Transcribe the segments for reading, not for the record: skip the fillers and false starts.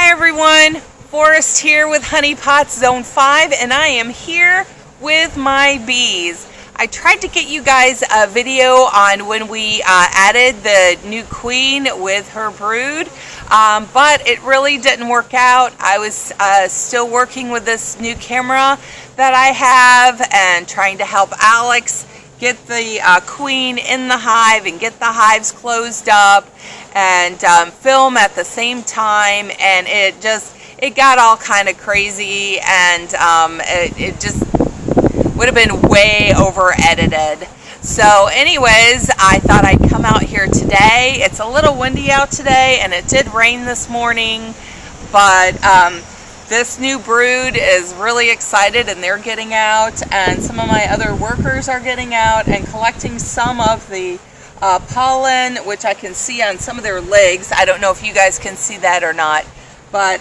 Hi everyone, Forrest here with Honey Pot Zone 5, and I am here with my bees. I tried to get you guys a video on when we added the new queen with her brood, but it really didn't work out. I was still working with this new camera that I have and trying to help Alex get the queen in the hive and get the hives closed up and film at the same time, and it got all kind of crazy, and it just would have been way over edited. So anyways, I thought I'd come out here today. It's a little windy out today and it did rain this morning, but this new brood is really excited and they're getting out, and some of my other workers are getting out and collecting some of the pollen, which I can see on some of their legs. I don't know if you guys can see that or not, but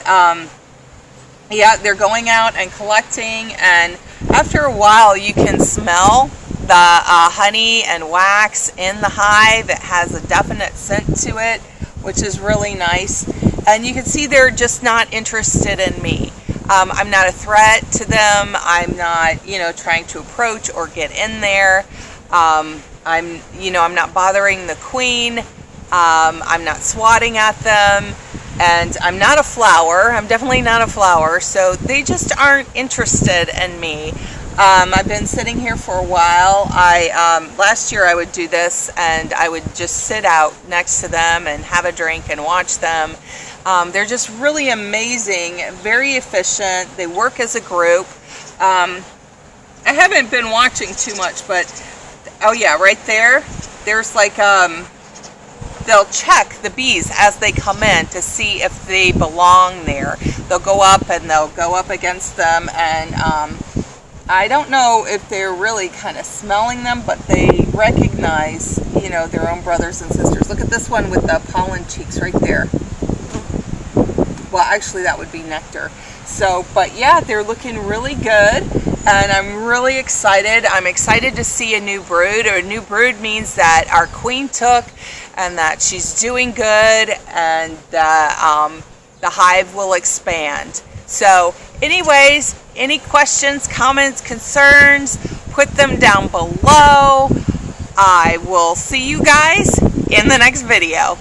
yeah, they're going out and collecting, and after a while you can smell the honey and wax in the hive. It has a definite scent to it, which is really nice. And you can see they're just not interested in me. I'm not a threat to them. I'm not, trying to approach or get in there. I'm not bothering the queen. I'm not swatting at them. And I'm not a flower. I'm definitely not a flower. So they just aren't interested in me. I've been sitting here for a while. Last year I would do this, and I would just sit out next to them and have a drink and watch them. They're just really amazing, very efficient. They work as a group. I haven't been watching too much, but oh yeah, right there, there's like, they'll check the bees as they come in to see if they belong there. They'll go up and they'll go up against them, and I don't know if they're really kind of smelling them, but they recognize, their own brothers and sisters. Look at this one with the pollen cheeks right there. Well, actually that would be nectar. So, but yeah, they're looking really good, and I'm really excited. I'm excited to see a new brood. A new brood means that our queen took, and that she's doing good, and the hive will expand. So anyways, any questions, comments, concerns, put them down below. I will see you guys in the next video.